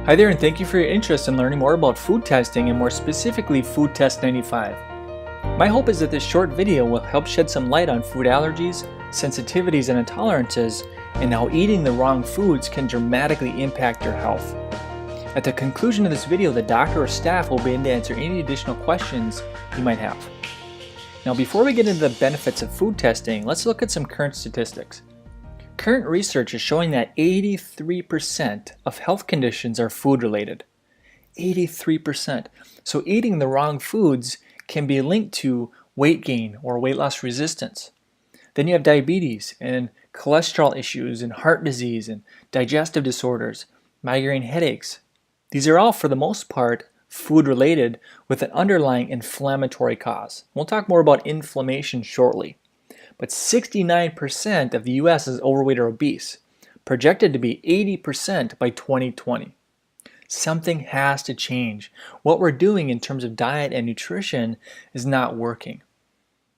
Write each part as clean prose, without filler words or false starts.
Hi there, and thank you for your interest in learning more about food testing and more specifically Food Test 95. My hope is that this short video will help shed some light on food allergies, sensitivities, and intolerances, and how eating the wrong foods can dramatically impact your health. At the conclusion of this video, the doctor or staff will be able to answer any additional questions you might have. Now, before we get into the benefits of food testing, let's look at some current statistics. Current research is showing that 83% of health conditions are food-related. 83%. So eating the wrong foods can be linked to weight gain or weight loss resistance. Then you have diabetes and cholesterol issues and heart disease and digestive disorders, migraine headaches. These are all, for the most part, food-related with an underlying inflammatory cause. We'll talk more about inflammation shortly. But 69% of the US is overweight or obese, projected to be 80% by 2020. Something has to change. What we're doing in terms of diet and nutrition is not working.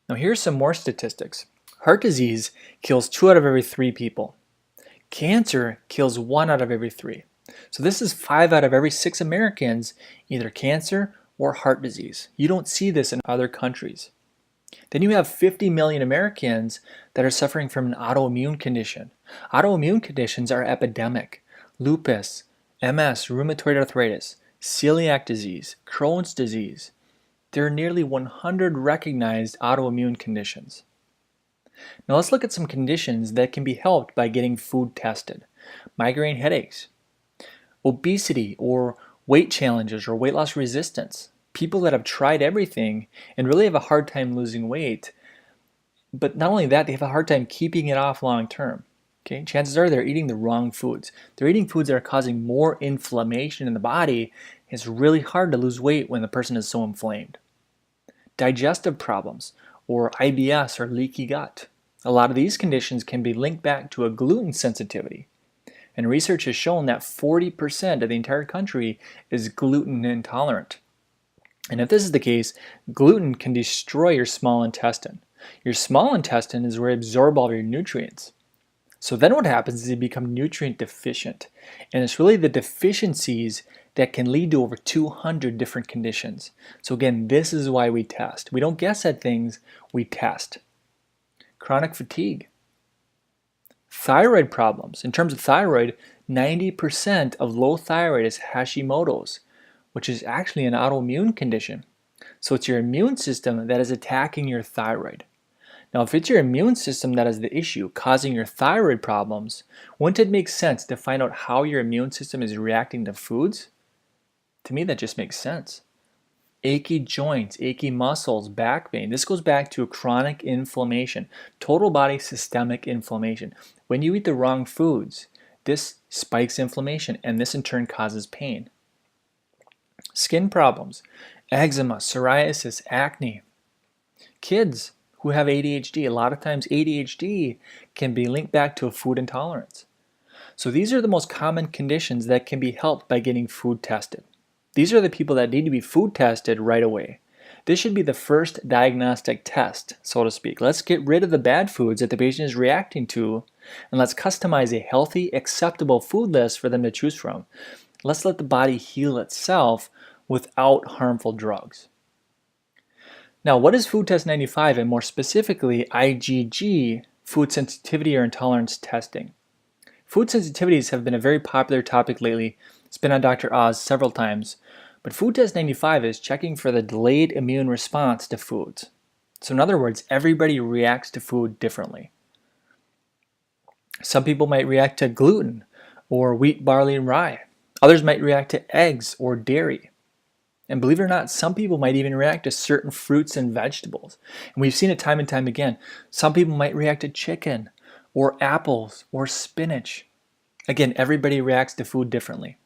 Now here's some more statistics. Heart disease kills 2 out of every 3 people. Cancer kills 1 out of every 3. So this is 5 out of every 6 Americans, either cancer or heart disease. You don't see this in other countries. Then you have 50 million Americans that are suffering from an autoimmune condition. Autoimmune conditions are epidemic. Lupus, MS, rheumatoid arthritis, celiac disease, Crohn's disease. There are nearly 100 recognized autoimmune conditions. Now let's look at some conditions that can be helped by getting food tested. Migraine headaches, obesity or weight challenges or weight loss resistance. People that have tried everything and really have a hard time losing weight, but not only that, they have a hard time keeping it off long term. Okay, chances are they're eating the wrong foods. They're eating foods that are causing more inflammation in the body. It's really hard to lose weight when the person is so inflamed. Digestive problems, or IBS or leaky gut. A lot of these conditions can be linked back to a gluten sensitivity. And research has shown that 40% of the entire country is gluten intolerant. And if this is the case, gluten can destroy your small intestine. Your small intestine is where you absorb all of your nutrients. So then what happens is you become nutrient deficient. And it's really the deficiencies that can lead to over 200 different conditions. So again, this is why we test. We don't guess at things, we test. Chronic fatigue. Thyroid problems. In terms of thyroid, 90% of low thyroid is Hashimoto's, which is actually an autoimmune condition. So it's your immune system that is attacking your thyroid. Now, if it's your immune system that is the issue, causing your thyroid problems, wouldn't it make sense to find out how your immune system is reacting to foods? To me, that just makes sense. Achy joints, achy muscles, back pain. This goes back to chronic inflammation, total body systemic inflammation. When you eat the wrong foods, this spikes inflammation, and this in turn causes pain. Skin problems, eczema, psoriasis, acne. Kids who have ADHD, a lot of times ADHD can be linked back to a food intolerance. So these are the most common conditions that can be helped by getting food tested. These are the people that need to be food tested right away. This should be the first diagnostic test, so to speak. Let's get rid of the bad foods that the patient is reacting to, and let's customize a healthy, acceptable food list for them to choose from. Let's let the body heal itself without harmful drugs. Now, what is Food Test 95 and more specifically IgG, food sensitivity or intolerance testing? Food sensitivities have been a very popular topic lately. It's been on Dr. Oz several times. But Food Test 95 is checking for the delayed immune response to foods. So in other words, everybody reacts to food differently. Some people might react to gluten or wheat, barley, and rye. Others might react to eggs or dairy. And believe it or not, some people might even react to certain fruits and vegetables. And we've seen it time and time again. Some people might react to chicken or apples or spinach. Again, everybody reacts to food differently.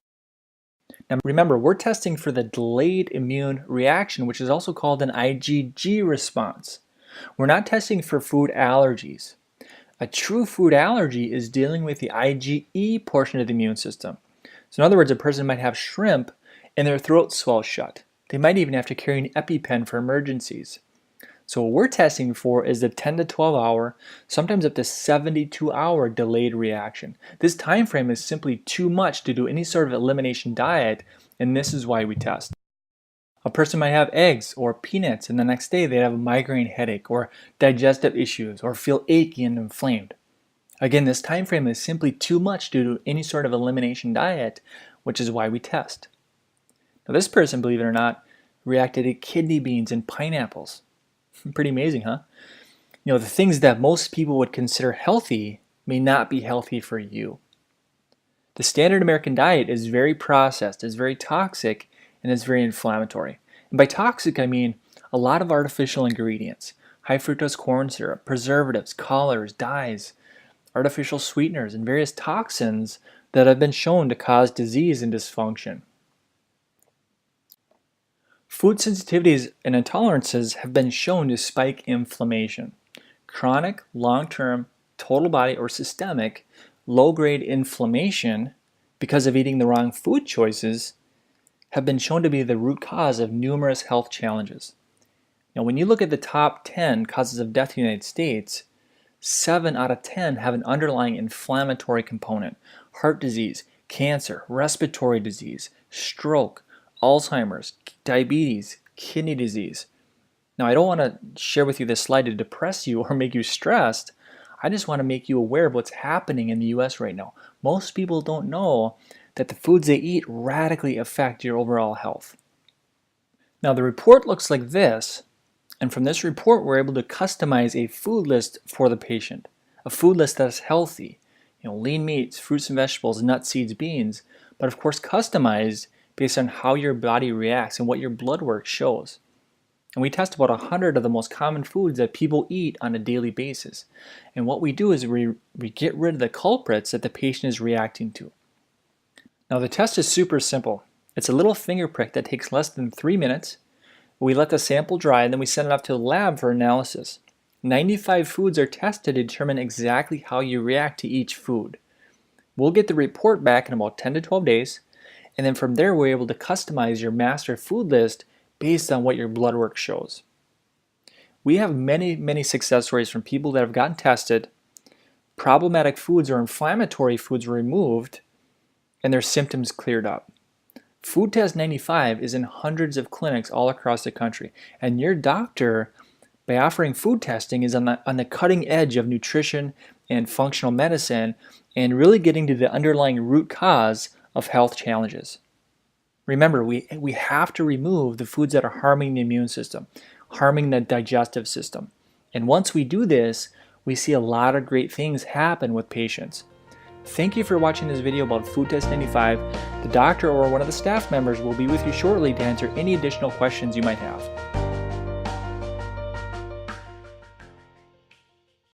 Now remember, we're testing for the delayed immune reaction, which is also called an IgG response. We're not testing for food allergies. A true food allergy is dealing with the IgE portion of the immune system. So in other words, a person might have shrimp and their throat swells shut. They might even have to carry an EpiPen for emergencies. So what we're testing for is the 10 to 12 hour, sometimes up to 72-hour delayed reaction. This time frame is simply too much to do any sort of elimination diet, and this is why we test. A person might have eggs or peanuts, and the next day they have a migraine headache or digestive issues or feel achy and inflamed. Again, this time frame is simply too much due to any sort of elimination diet, which is why we test. Now this person, believe it or not, reacted to kidney beans and pineapples. Pretty amazing, huh? You know, the things that most people would consider healthy may not be healthy for you. The standard American diet is very processed, is very toxic, and is very inflammatory. And by toxic, I mean a lot of artificial ingredients, high fructose corn syrup, preservatives, colors, dyes, artificial sweeteners, and various toxins that have been shown to cause disease and dysfunction. Food sensitivities and intolerances have been shown to spike inflammation. Chronic, long-term, total body or systemic, low-grade inflammation because of eating the wrong food choices have been shown to be the root cause of numerous health challenges. Now, when you look at the top 10 causes of death in the United States, 7 out of 10 have an underlying inflammatory component: heart disease, cancer, respiratory disease, stroke, Alzheimer's, diabetes, kidney disease. Now, I don't want to share with you this slide to depress you or make you stressed. I just want to make you aware of what's happening in the US right now. Most people don't know that the foods they eat radically affect your overall health. Now, the report looks like this, and from this report, we're able to customize a food list for the patient. A food list that is healthy, lean meats, fruits and vegetables, nuts, seeds, beans, but of course customized based on how your body reacts and what your blood work shows. And we test about 100 of the most common foods that people eat on a daily basis. And what we do is we get rid of the culprits that the patient is reacting to. Now, the test is super simple. It's a little finger prick that takes less than 3 minutes. We let the sample dry, and then we send it off to the lab for analysis. 95 foods are tested to determine exactly how you react to each food. We'll get the report back in about 10 to 12 days, and then from there we're able to customize your master food list based on what your blood work shows. We have many success stories from people that have gotten tested, problematic foods or inflammatory foods were removed, and their symptoms cleared up. Food Test 95 is in hundreds of clinics all across the country, and your doctor, by offering food testing, is on the cutting edge of nutrition and functional medicine and really getting to the underlying root cause of health challenges. Remember, we have to remove the foods that are harming the immune system, harming the digestive system. And once we do this, we see a lot of great things happen with patients. Thank you for watching this video about Food Test 95. The doctor or one of the staff members will be with you shortly to answer any additional questions you might have.